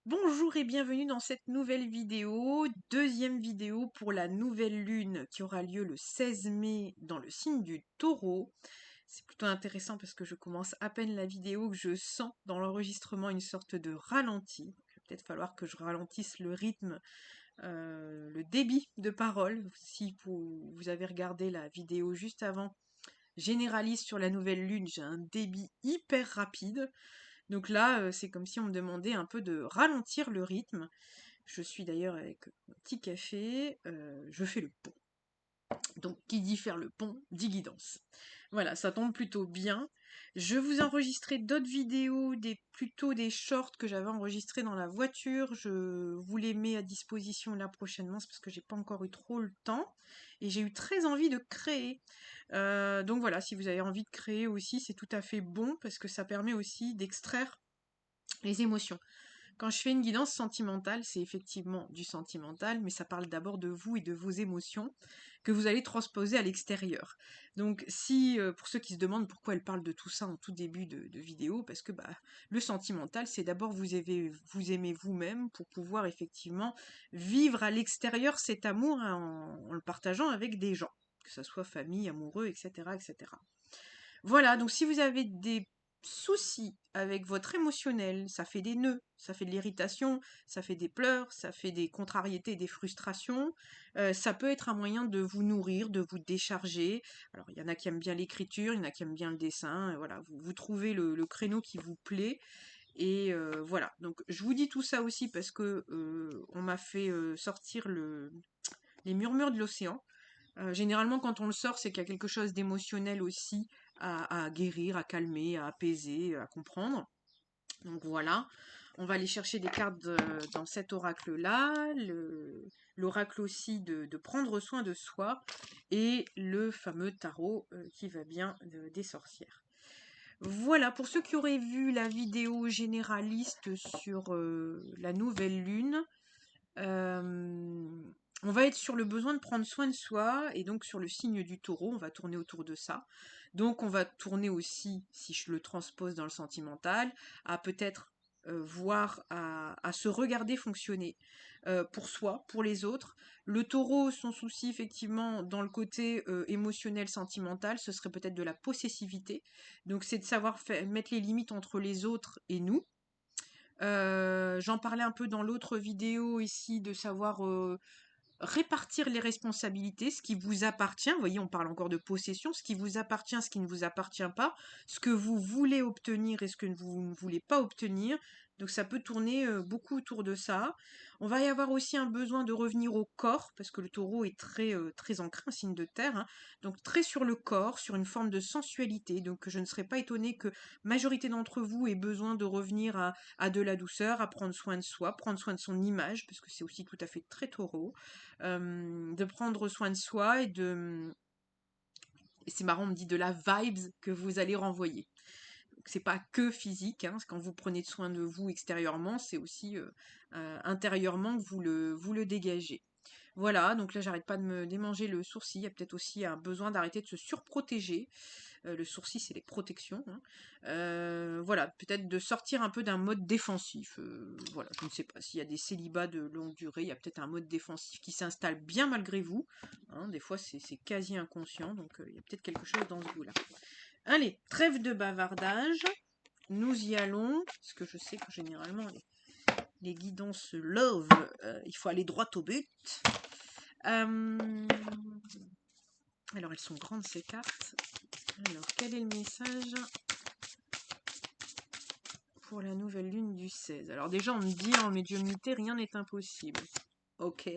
Bonjour et bienvenue dans cette nouvelle vidéo, deuxième vidéo pour la nouvelle lune qui aura lieu le 16 mai dans le signe du Taureau. C'est plutôt intéressant parce que je commence à peine la vidéo que je sens dans l'enregistrement une sorte de ralenti. Il va peut-être falloir que je ralentisse le rythme, le débit de parole. Si vous avez regardé la vidéo juste avant, généraliste sur la nouvelle lune, j'ai un débit hyper rapide. Donc là, c'est comme si on me demandait un peu de ralentir le rythme. Je suis d'ailleurs avec mon petit café, je fais le pont. Donc qui dit faire le pont, dit guidance. Voilà, ça tombe plutôt bien. Je vous ai enregistré d'autres vidéos, plutôt des shorts que j'avais enregistrés dans la voiture. Je vous les mets à disposition là prochainement, c'est parce que j'ai pas encore eu trop le temps. Et j'ai eu très envie de créer. Donc voilà, si vous avez envie de créer aussi, c'est tout à fait bon, parce que ça permet aussi d'extraire les émotions. Quand je fais une guidance sentimentale, c'est effectivement du sentimental, mais ça parle d'abord de vous et de vos émotions que vous allez transposer à l'extérieur. Donc, si pour ceux qui se demandent pourquoi elle parle de tout ça en tout début de vidéo, parce que le sentimental, c'est d'abord vous aimer vous-même pour pouvoir effectivement vivre à l'extérieur cet amour hein, en le partageant avec des gens, que ce soit famille, amoureux, etc., etc. Voilà, donc si vous avez des soucis avec votre émotionnel, ça fait des nœuds, ça fait de l'irritation, ça fait des pleurs, ça fait des contrariétés, des frustrations, ça peut être un moyen de vous nourrir, de vous décharger. Alors il y en a qui aiment bien l'écriture, il y en a qui aiment bien le dessin, voilà, vous trouvez le créneau qui vous plaît. Et voilà, donc je vous dis tout ça aussi parce que on m'a fait sortir les murmures de l'océan. Généralement, quand on le sort, c'est qu'il y a quelque chose d'émotionnel aussi à guérir, à calmer, à apaiser, à comprendre. Donc voilà, on va aller chercher des cartes dans cet oracle-là, l'oracle aussi de prendre soin de soi, et le fameux tarot qui va bien des sorcières. Voilà, pour ceux qui auraient vu la vidéo généraliste sur la nouvelle lune, on va être sur le besoin de prendre soin de soi et donc sur le signe du taureau, on va tourner autour de ça. Donc on va tourner aussi, si je le transpose dans le sentimental, à peut-être voir, à se regarder fonctionner pour soi, pour les autres. Le taureau, son souci effectivement dans le côté émotionnel, sentimental, ce serait peut-être de la possessivité. Donc c'est de savoir mettre les limites entre les autres et nous. J'en parlais un peu dans l'autre vidéo ici, de savoir répartir les responsabilités, ce qui vous appartient. Vous voyez, on parle encore de possession, ce qui vous appartient, ce qui ne vous appartient pas, ce que vous voulez obtenir et ce que vous ne voulez pas obtenir. Donc ça peut tourner beaucoup autour de ça. On va y avoir aussi un besoin de revenir au corps, parce que le taureau est très ancré, un signe de terre, hein. Donc très sur le corps, sur une forme de sensualité. Donc je ne serais pas étonnée que majorité d'entre vous ait besoin de revenir à de la douceur, à prendre soin de soi, prendre soin de son image, parce que c'est aussi tout à fait très taureau, de prendre soin de soi et c'est marrant, on me dit de la vibes que vous allez renvoyer. C'est pas que physique, hein, quand vous prenez soin de vous extérieurement, c'est aussi intérieurement que vous le dégagez. Voilà, donc là j'arrête pas de me démanger le sourcil, il y a peut-être aussi un besoin d'arrêter de se surprotéger. Le sourcil, c'est les protections, hein. Voilà, peut-être de sortir un peu d'un mode défensif. Voilà, je ne sais pas s'il y a des célibats de longue durée, il y a peut-être un mode défensif qui s'installe bien malgré vous, hein. Des fois, c'est quasi inconscient, donc il y a peut-être quelque chose dans ce goût-là. Allez, trêve de bavardage. Nous y allons, parce que je sais que généralement les guidances love, il faut aller droit au but. Alors elles sont grandes ces cartes. Alors quel est le message pour la nouvelle lune du 16? Alors déjà on me dit en médiumnité rien n'est impossible. Ok.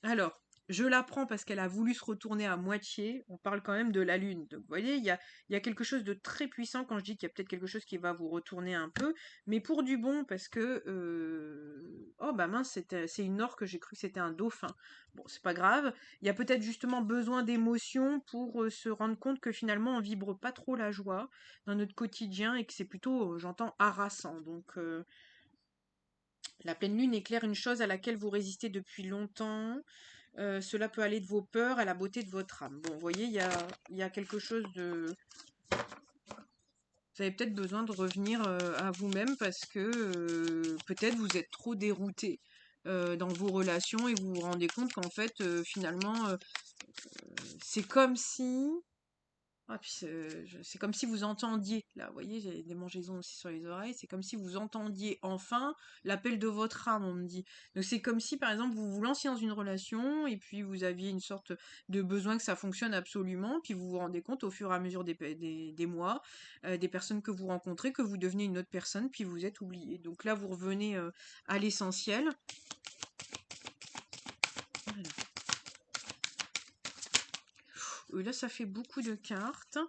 Alors, je la prends parce qu'elle a voulu se retourner à moitié. On parle quand même de la lune. Donc, vous voyez, il y a quelque chose de très puissant quand je dis qu'il y a peut-être quelque chose qui va vous retourner un peu, mais pour du bon, parce que oh bah mince, c'est une orque, j'ai cru que c'était un dauphin. Bon, c'est pas grave. Il y a peut-être justement besoin d'émotions pour se rendre compte que finalement on vibre pas trop la joie dans notre quotidien et que c'est plutôt, j'entends, harassant. Donc la pleine lune éclaire une chose à laquelle vous résistez depuis longtemps. Cela peut aller de vos peurs à la beauté de votre âme. Bon, vous voyez, il y a quelque chose Vous avez peut-être besoin de revenir à vous-même parce que peut-être vous êtes trop dérouté dans vos relations et vous vous rendez compte qu'en fait, finalement, c'est comme si ah puis c'est comme si vous entendiez, là, vous voyez, j'ai des démangeaisons aussi sur les oreilles, c'est comme si vous entendiez enfin l'appel de votre âme, on me dit. Donc c'est comme si, par exemple, vous vous lanciez dans une relation et puis vous aviez une sorte de besoin que ça fonctionne absolument, puis vous vous rendez compte au fur et à mesure des mois, des personnes que vous rencontrez, que vous devenez une autre personne, puis vous êtes oublié. Donc là, vous revenez à l'essentiel. Voilà. Là, ça fait beaucoup de cartes.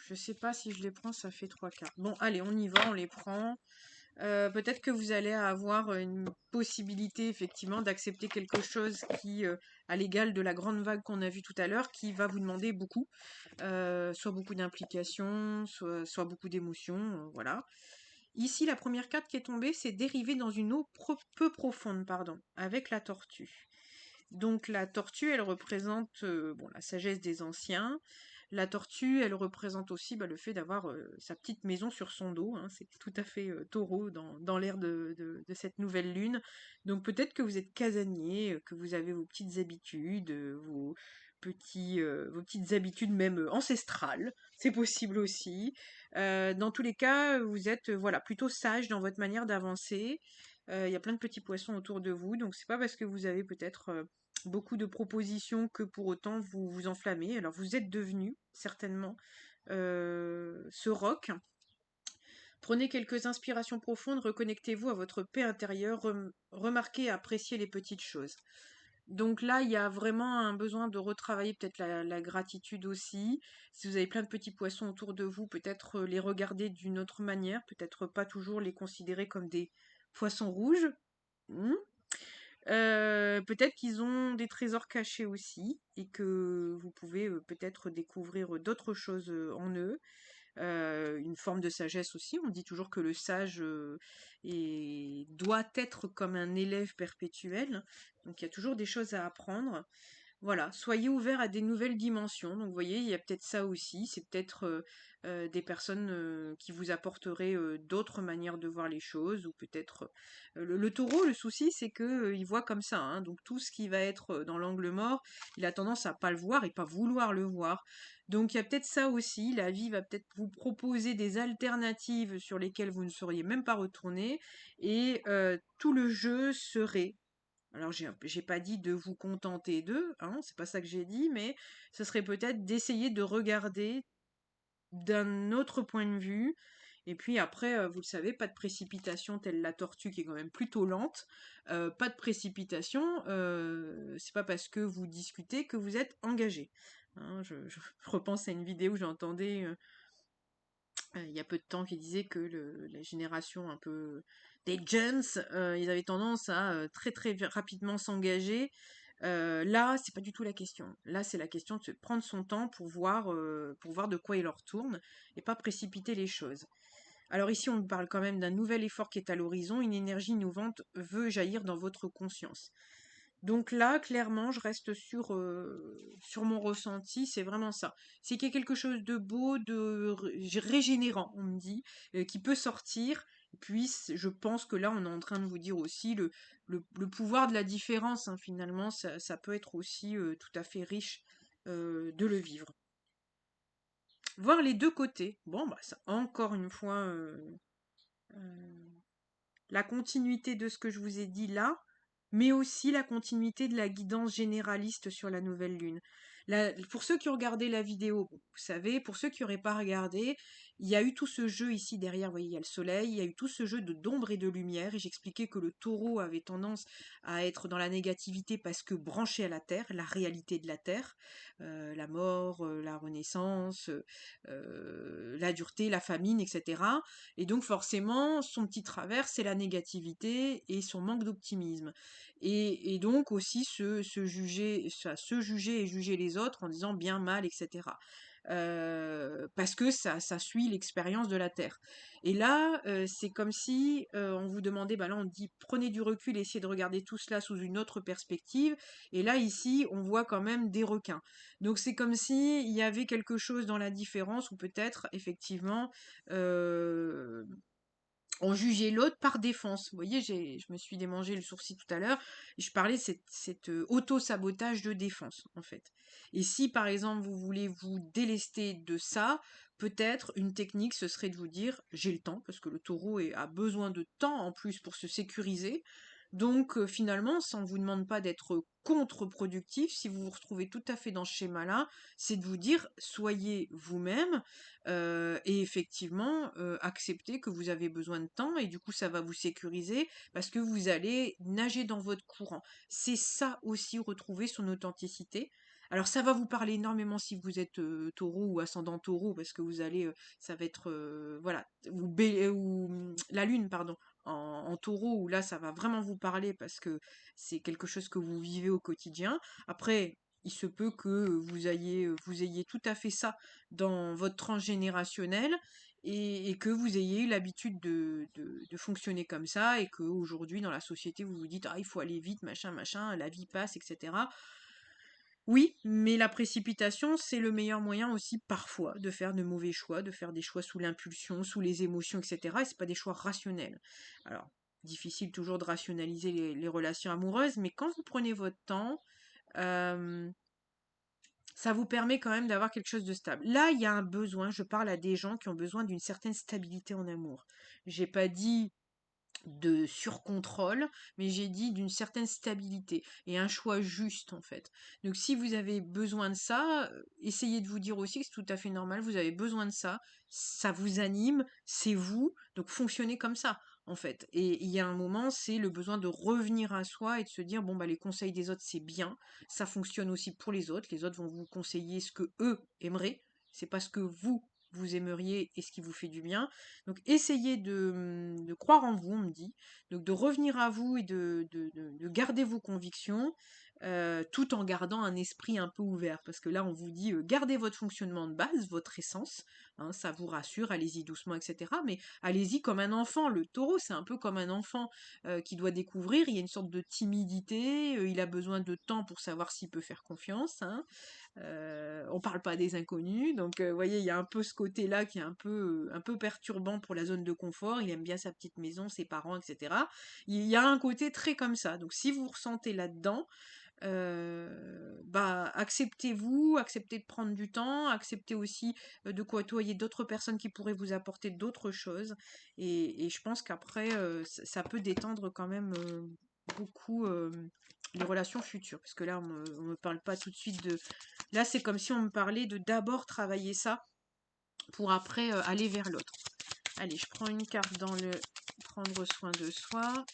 Je sais pas si je les prends, ça fait 3 cartes. Bon, allez, on y va, on les prend. Peut-être que vous allez avoir une possibilité, effectivement, d'accepter quelque chose qui, à l'égal de la grande vague qu'on a vue tout à l'heure, qui va vous demander beaucoup. Soit beaucoup d'implications, soit beaucoup d'émotions, voilà. Ici, la première carte qui est tombée, c'est dérivé dans une eau peu profonde, pardon, avec la tortue. Donc la tortue, elle représente bon, la sagesse des anciens. La tortue, elle représente aussi le fait d'avoir sa petite maison sur son dos, hein. C'est tout à fait taureau dans l'ère de cette nouvelle lune. Donc peut-être que vous êtes casanier, que vous avez vos petites habitudes, vos petites habitudes même ancestrales. C'est possible aussi. Dans tous les cas, vous êtes voilà plutôt sage dans votre manière d'avancer. Il y a plein de petits poissons autour de vous, donc c'est pas parce que vous avez peut-être beaucoup de propositions que pour autant vous vous enflammez. Alors vous êtes devenu certainement ce roc. Prenez quelques inspirations profondes, reconnectez-vous à votre paix intérieure, remarquez et appréciez les petites choses. Donc là, il y a vraiment un besoin de retravailler peut-être la gratitude aussi. Si vous avez plein de petits poissons autour de vous, peut-être les regarder d'une autre manière, peut-être pas toujours les considérer comme des poissons rouges. Hmm. Peut-être qu'ils ont des trésors cachés aussi et que vous pouvez peut-être découvrir d'autres choses en eux. Une forme de sagesse aussi. On dit toujours que le sage doit être comme un élève perpétuel. Donc il y a toujours des choses à apprendre. Voilà, soyez ouverts à des nouvelles dimensions. Donc, vous voyez, il y a peut-être ça aussi. C'est peut-être des personnes qui vous apporteraient d'autres manières de voir les choses, ou peut-être le taureau. Le souci, c'est que il voit comme ça, hein. Donc, tout ce qui va être dans l'angle mort, il a tendance à pas le voir et pas vouloir le voir. Donc, il y a peut-être ça aussi. La vie va peut-être vous proposer des alternatives sur lesquelles vous ne seriez même pas retourné, et tout le jeu serait alors, j'ai pas dit de vous contenter d'eux, hein, c'est pas ça que j'ai dit, mais ce serait peut-être d'essayer de regarder d'un autre point de vue. Et puis après, vous le savez, pas de précipitation telle la tortue qui est quand même plutôt lente. Pas de précipitation, c'est pas parce que vous discutez que vous êtes engagé. Hein, je repense à une vidéo où j'entendais il y a peu de temps qui disait que la génération un peu des gens, ils avaient tendance à très très rapidement s'engager. Là, c'est pas du tout la question. Là, c'est la question de se prendre son temps pour voir de quoi il leur tourne et pas précipiter les choses. Alors ici, on parle quand même d'un nouvel effort qui est à l'horizon. Une énergie innovante veut jaillir dans votre conscience. Donc là, clairement, je reste sur mon ressenti, c'est vraiment ça. C'est qu'il y a quelque chose de beau, régénérant, on me dit, qui peut sortir. Puis, je pense que là, on est en train de vous dire aussi le pouvoir de la différence, hein, finalement, ça peut être aussi tout à fait riche de le vivre. Voir les deux côtés. Bon, bah, ça, encore une fois, euh, la continuité de ce que je vous ai dit là, mais aussi la continuité de la guidance généraliste sur la nouvelle lune. Pour ceux qui ont regardé la vidéo, vous savez, pour ceux qui n'auraient pas regardé, il y a eu tout ce jeu ici derrière, vous voyez, il y a le soleil, il y a eu tout ce jeu d'ombre et de lumière, et j'expliquais que le taureau avait tendance à être dans la négativité parce que branché à la terre, la réalité de la terre, la mort, la renaissance, la dureté, la famine, etc. Et donc forcément, son petit travers, c'est la négativité et son manque d'optimisme. Et donc aussi se juger et juger les autres en disant bien, mal, etc. parce que ça suit l'expérience de la Terre. Et là, c'est comme si on vous demandait, bah là on dit prenez du recul, essayez de regarder tout cela sous une autre perspective. Et là, ici, on voit quand même des requins. Donc c'est comme si il y avait quelque chose dans la différence, ou peut-être effectivement euh, on jugeait l'autre par défense. Vous voyez, je me suis démangé le sourcil tout à l'heure, et je parlais de cet auto-sabotage de défense, en fait. Et si, par exemple, vous voulez vous délester de ça, peut-être une technique, ce serait de vous dire, j'ai le temps, parce que le taureau a besoin de temps en plus pour se sécuriser. Donc, finalement, ça ne vous demande pas d'être contre-productif. Si vous vous retrouvez tout à fait dans ce schéma-là, c'est de vous dire, soyez vous-même, et effectivement, accepter que vous avez besoin de temps, et du coup ça va vous sécuriser parce que vous allez nager dans votre courant. C'est ça aussi, retrouver son authenticité. Alors ça va vous parler énormément si vous êtes taureau ou ascendant taureau, parce que vous allez, ça va être, voilà, la lune, pardon, en taureau, où là ça va vraiment vous parler parce que c'est quelque chose que vous vivez au quotidien. Après, il se peut que vous ayez tout à fait ça dans votre transgénérationnel, et que vous ayez eu l'habitude de fonctionner comme ça, et qu'aujourd'hui dans la société vous vous dites ah il faut aller vite, machin, machin, la vie passe, etc. Oui, mais la précipitation, c'est le meilleur moyen aussi parfois de faire de mauvais choix, de faire des choix sous l'impulsion, sous les émotions, etc. Et c'est pas des choix rationnels. Alors, difficile toujours de rationaliser les relations amoureuses, mais quand vous prenez votre temps, euh, ça vous permet quand même d'avoir quelque chose de stable. Là, il y a un besoin, je parle à des gens qui ont besoin d'une certaine stabilité en amour. J'ai pas dit de surcontrôle, mais j'ai dit d'une certaine stabilité et un choix juste en fait. Donc si vous avez besoin de ça, essayez de vous dire aussi que c'est tout à fait normal, vous avez besoin de ça, ça vous anime, c'est vous, donc fonctionnez comme ça en fait. Et il y a un moment, c'est le besoin de revenir à soi et de se dire bon bah les conseils des autres c'est bien, ça fonctionne aussi pour les autres vont vous conseiller ce que eux aimeraient, c'est pas ce que vous aimeriez et ce qui vous fait du bien. Donc essayez de croire en vous, on me dit, donc de revenir à vous et de garder vos convictions, tout en gardant un esprit un peu ouvert. Parce que là, on vous dit, gardez votre fonctionnement de base, votre essence, hein, ça vous rassure, allez-y doucement, etc. Mais allez-y comme un enfant. Le taureau, c'est un peu comme un enfant qui doit découvrir. Il y a une sorte de timidité, il a besoin de temps pour savoir s'il peut faire confiance, hein. On parle pas des inconnus, donc vous voyez, il y a un peu ce côté-là qui est un peu perturbant pour la zone de confort. Il aime bien sa petite maison, ses parents, etc. Il y a un côté très comme ça. Donc si vous ressentez là-dedans, bah acceptez-vous, acceptez de prendre du temps, acceptez aussi de côtoyer d'autres personnes qui pourraient vous apporter d'autres choses. Et je pense qu'après, ça peut détendre quand même beaucoup les relations futures. Parce que là, on me parle pas tout de suite de. Là, c'est comme si on me parlait de d'abord travailler ça pour après aller vers l'autre. Allez, je prends une carte dans le prendre soin de soi.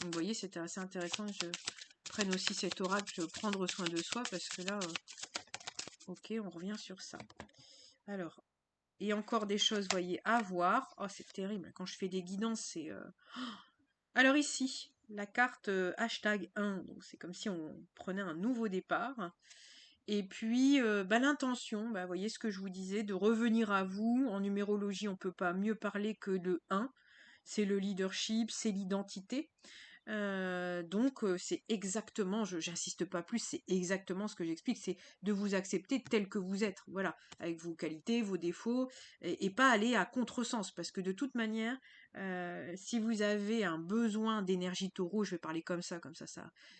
Vous voyez, c'était assez intéressant que je prenne aussi cet oracle prendre soin de soi, parce que là, ok, on revient sur ça. Alors, et encore des choses, vous voyez, à voir. Oh, c'est terrible. Quand je fais des guidances, c'est. Alors ici, la carte hashtag 1, donc c'est comme si on prenait un nouveau départ. Et puis, bah, l'intention, bah, vous voyez ce que je vous disais, de revenir à vous. En numérologie, on ne peut pas mieux parler que de 1. C'est le leadership, c'est l'identité. Donc, c'est exactement, j'insiste pas plus, c'est exactement ce que j'explique, c'est de vous accepter tel que vous êtes, voilà, avec vos qualités, vos défauts, et pas aller à contresens, parce que de toute manière, si vous avez un besoin d'énergie taureau, je vais parler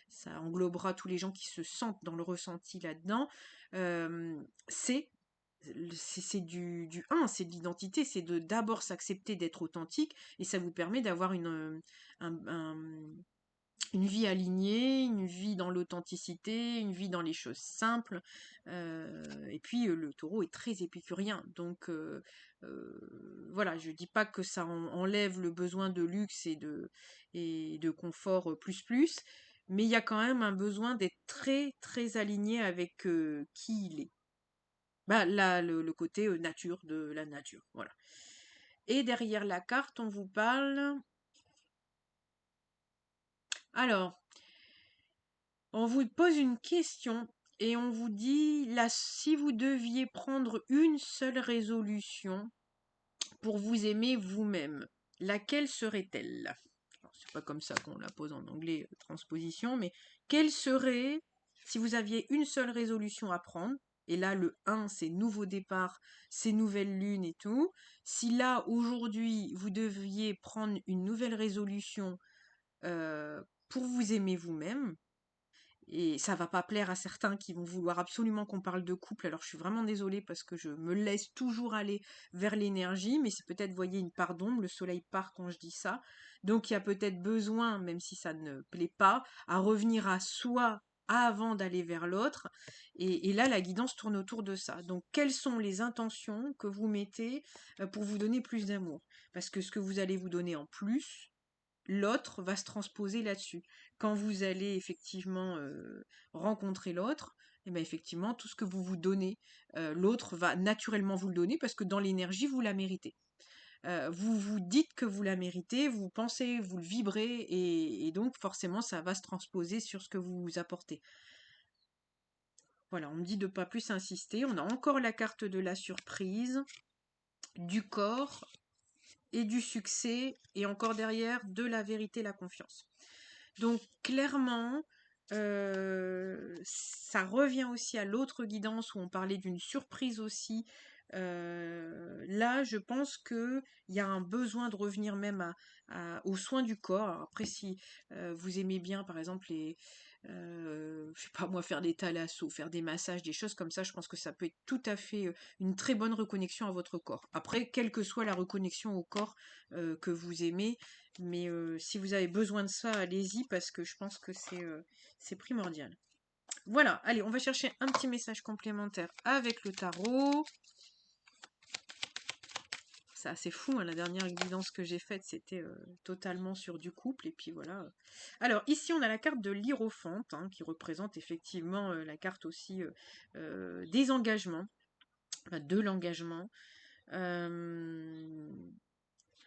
ça englobera tous les gens qui se sentent dans le ressenti là-dedans, euh, c'est c'est du 1, c'est de l'identité, c'est de d'abord s'accepter d'être authentique, et ça vous permet d'avoir une vie alignée, une vie dans l'authenticité, une vie dans les choses simples. Et puis le taureau est très épicurien, donc voilà, je dis pas que ça enlève le besoin de luxe et de confort plus plus, mais il y a quand même un besoin d'être très très aligné avec qui il est. Bah, là, le côté nature de la nature, voilà. Et derrière la carte, on vous parle. Alors, on vous pose une question. Et on vous dit, là, si vous deviez prendre une seule résolution pour vous aimer vous-même, laquelle serait-elle? Alors, c'est pas comme ça qu'on la pose en anglais, transposition, mais quelle serait, si vous aviez une seule résolution à prendre, et là le 1 c'est nouveau départ, c'est nouvelle lune et tout, si là aujourd'hui vous deviez prendre une nouvelle résolution pour vous aimer vous-même, et ça va pas plaire à certains qui vont vouloir absolument qu'on parle de couple. Alors je suis vraiment désolée parce que je me laisse toujours aller vers l'énergie, mais c'est peut-être, voyez, une part d'ombre, le soleil part quand je dis ça. Donc il y a peut-être besoin, même si ça ne plaît pas, à revenir à soi avant d'aller vers l'autre. Et là, la guidance tourne autour de ça. Donc quelles sont les intentions que vous mettez pour vous donner plus d'amour? Parce que ce que vous allez vous donner en plus, l'autre va se transposer là-dessus. Quand vous allez effectivement rencontrer l'autre, et bien effectivement, tout ce que vous vous donnez, l'autre va naturellement vous le donner parce que dans l'énergie, vous la méritez. Vous vous dites que vous la méritez, vous pensez, vous le vibrez, et donc forcément, ça va se transposer sur ce que vous vous apportez. Voilà, on me dit de ne pas plus insister. On a encore la carte de la surprise, du corps et du succès, et encore derrière, de la vérité, la confiance. Donc clairement, ça revient aussi à l'autre guidance où on parlait d'une surprise aussi. Là, je pense qu'il y a un besoin de revenir même aux soins du corps. Alors après, si vous aimez bien, par exemple, je sais pas moi, faire des thalassos, faire des massages, des choses comme ça, je pense que ça peut être tout à fait une très bonne reconnexion à votre corps. Après, quelle que soit la reconnexion au corps que vous aimez, mais si vous avez besoin de ça, allez-y parce que je pense que c'est primordial. Voilà, allez, on va chercher un petit message complémentaire avec le tarot. C'est assez fou, hein, la dernière guidance que j'ai faite, c'était totalement sur du couple, et puis voilà. Alors, ici, on a la carte de l'Hiérophante, hein, qui représente effectivement la carte aussi des engagements, enfin, de l'engagement.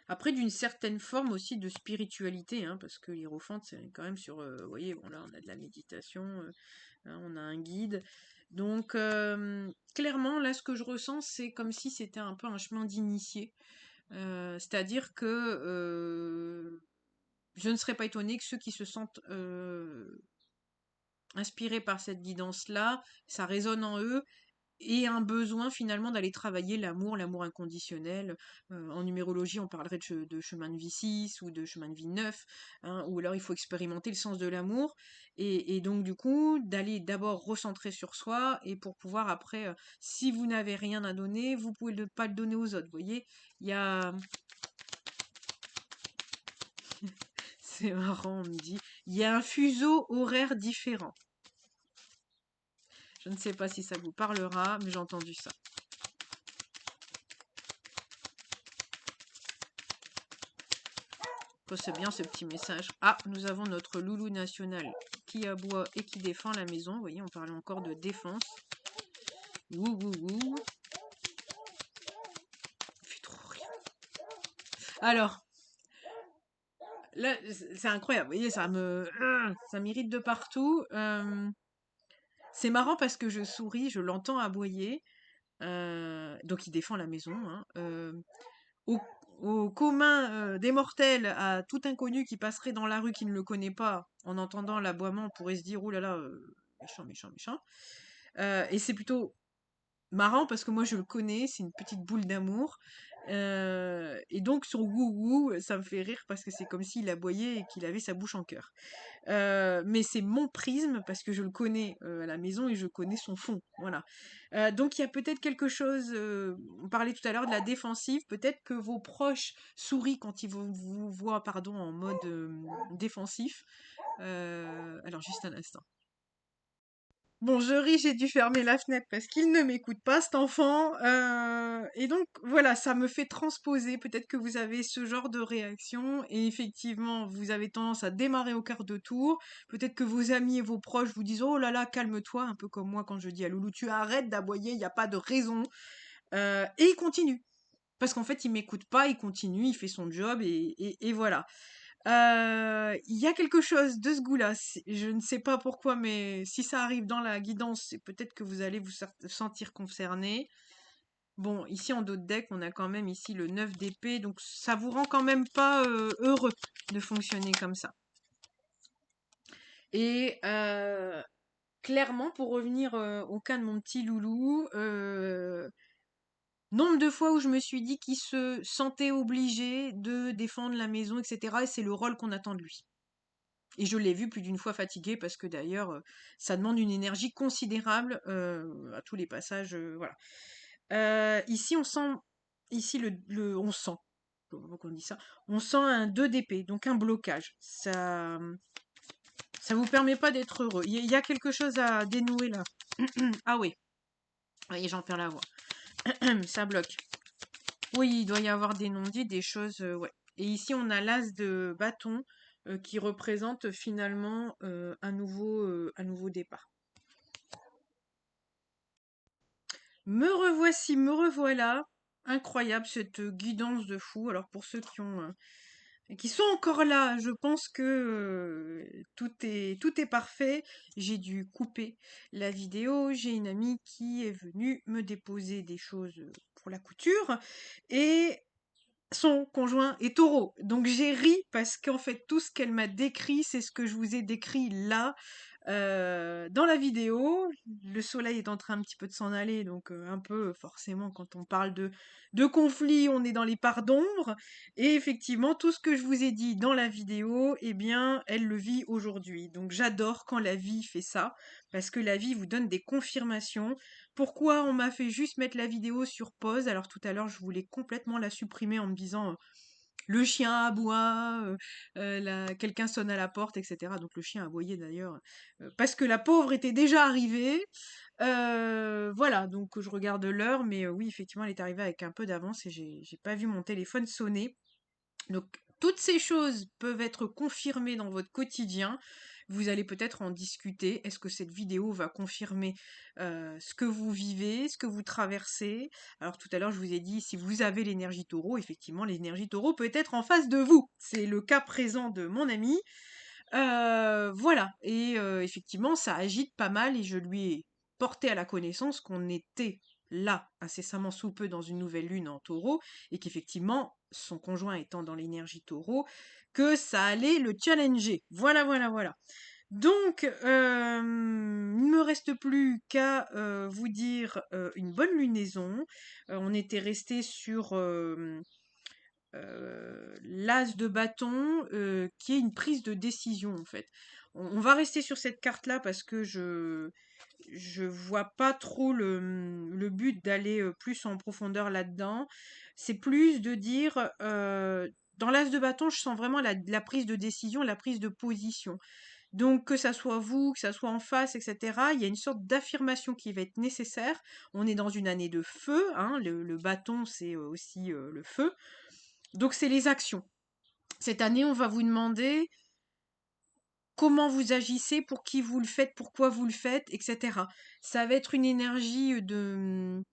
Après, d'une certaine forme aussi de spiritualité, hein, parce que l'Hiérophante, c'est quand même sur, vous voyez, bon là, on a de la méditation, hein, on a un guide. Donc, clairement, là, ce que je ressens, c'est comme si c'était un peu un chemin d'initié. C'est-à-dire que je ne serais pas étonnée que ceux qui se sentent inspirés par cette guidance-là, ça résonne en eux, et un besoin finalement d'aller travailler l'amour, l'amour inconditionnel. En numérologie, on parlerait de chemin de vie 6 ou de chemin de vie 9, hein, ou alors il faut expérimenter le sens de l'amour, et donc du coup, d'aller d'abord recentrer sur soi, et pour pouvoir après, si vous n'avez rien à donner, vous pouvez ne pas le donner aux autres, vous voyez. Il y a... C'est marrant, on me dit, il y a un fuseau horaire différent. Je ne sais pas si ça vous parlera, mais j'ai entendu ça. C'est bien ce petit message. Ah, nous avons notre loulou national qui aboie et qui défend la maison. Vous voyez, on parlait encore de défense. Wouh, wouh, wouh. Il fait trop rire. Alors, là, c'est incroyable. Vous voyez, ça m'irrite de partout. C'est marrant parce que je souris, je l'entends aboyer. Donc, il défend la maison, hein. Au, au commun des mortels, à tout inconnu qui passerait dans la rue qui ne le connaît pas, en entendant l'aboiement, pourrait se dire, oh là là, méchant, méchant, méchant. Et c'est plutôt marrant parce que moi je le connais, c'est une petite boule d'amour. Et donc son wou wou, ça me fait rire parce que c'est comme s'il aboyait et qu'il avait sa bouche en cœur. Mais c'est mon prisme parce que je le connais à la maison et je connais son fond. Voilà. Donc il y a peut-être quelque chose, on parlait tout à l'heure de la défensive, peut-être que vos proches sourient quand ils vous voient, pardon, en mode défensif. Alors juste un instant. Bon, je ris, j'ai dû fermer la fenêtre parce qu'il ne m'écoute pas, cet enfant. Et donc, voilà, ça me fait transposer. Peut-être que vous avez ce genre de réaction et effectivement, vous avez tendance à démarrer au quart de tour. Peut-être que vos amis et vos proches vous disent, oh là là, calme-toi, un peu comme moi quand je dis à Loulou, tu arrêtes d'aboyer, il n'y a pas de raison. Et il continue. Parce qu'en fait, il m'écoute pas, il continue, il fait son job, et voilà. Il y a quelque chose de ce goût-là. Je ne sais pas pourquoi, mais si ça arrive dans la guidance, c'est peut-être que vous allez vous sentir concerné. Bon, ici en dos de deck, on a quand même ici le 9 d'épée, donc ça vous rend quand même pas heureux de fonctionner comme ça. Et clairement, pour revenir au cas de mon petit loulou, nombre de fois où je me suis dit qu'il se sentait obligé de défendre la maison, etc. Et c'est le rôle qu'on attend de lui. Et je l'ai vu plus d'une fois fatigué parce que d'ailleurs, ça demande une énergie considérable à tous les passages. Voilà. Ici, on sent, ici on sent, comment on dit ça, on sent un 2 d'épée, donc un blocage. Ça vous permet pas d'être heureux. Il y a quelque chose à dénouer là. Ah oui, oui, j'en perds la voix. Ça bloque. Oui, il doit y avoir des non-dits, des choses, ouais. Et ici, on a l'as de bâton qui représente finalement un nouveau départ. Me revoici, me revoilà. Incroyable cette guidance de fou. Alors pour ceux qui sont encore là, je pense que tout est parfait. J'ai dû couper la vidéo. J'ai une amie qui est venue me déposer des choses pour la couture. Et son conjoint est taureau. Donc j'ai ri parce qu'en fait tout ce qu'elle m'a décrit, c'est ce que je vous ai décrit là dans la vidéo. Le soleil est en train un petit peu de s'en aller, donc un peu forcément quand on parle de conflit, on est dans les parts d'ombre. Et effectivement, tout ce que je vous ai dit dans la vidéo, eh bien, elle le vit aujourd'hui. Donc j'adore quand la vie fait ça, parce que la vie vous donne des confirmations. Pourquoi on m'a fait juste mettre la vidéo sur pause? Alors tout à l'heure, je voulais complètement la supprimer en me disant le chien aboie, quelqu'un sonne à la porte, etc. Donc le chien aboyait d'ailleurs, parce que la pauvre était déjà arrivée. Voilà, donc je regarde l'heure, mais oui, effectivement, elle est arrivée avec un peu d'avance et j'ai pas vu mon téléphone sonner. Donc, toutes ces choses peuvent être confirmées dans votre quotidien. Vous allez peut-être en discuter. Est-ce que cette vidéo va confirmer ce que vous vivez, ce que vous traversez? Alors tout à l'heure, je vous ai dit, si vous avez l'énergie taureau, effectivement, l'énergie taureau peut être en face de vous. C'est le cas présent de mon ami. Voilà, et effectivement, ça agite pas mal et je lui ai porté à la connaissance qu'on était là, incessamment sous peu, dans une nouvelle lune en taureau, et qu'effectivement, son conjoint étant dans l'énergie taureau, que ça allait le challenger. Voilà, voilà, voilà. Donc, il ne me reste plus qu'à vous dire une bonne lunaison. On était resté sur l'as de bâton, qui est une prise de décision en fait. On va rester sur cette carte-là parce que je vois pas trop le but d'aller plus en profondeur là-dedans. C'est plus de dire dans l'as de bâton, je sens vraiment la prise de décision, la prise de position. Donc que ça soit vous, que ça soit en face, etc., il y a une sorte d'affirmation qui va être nécessaire. On est dans une année de feu, hein, le bâton c'est aussi le feu. Donc c'est les actions. Cette année, on va vous demander comment vous agissez, pour qui vous le faites, pourquoi vous le faites, etc. Ça va être une énergie de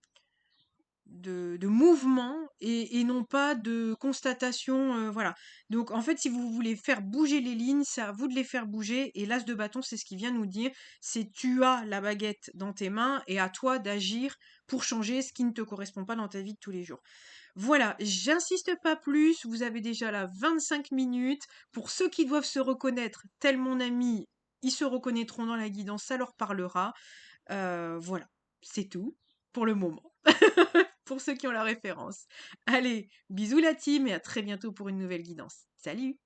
mouvement et non pas de constatation. Voilà. Donc en fait, si vous voulez faire bouger les lignes, c'est à vous de les faire bouger. Et l'as de bâton, c'est ce qui vient nous dire, c'est tu as la baguette dans tes mains et à toi d'agir pour changer ce qui ne te correspond pas dans ta vie de tous les jours. Voilà, j'insiste pas plus, vous avez déjà là 25 minutes. Pour ceux qui doivent se reconnaître, tel mon ami, ils se reconnaîtront dans la guidance, ça leur parlera. Voilà, c'est tout pour le moment. Pour ceux qui ont la référence. Allez, bisous la team et à très bientôt pour une nouvelle guidance. Salut!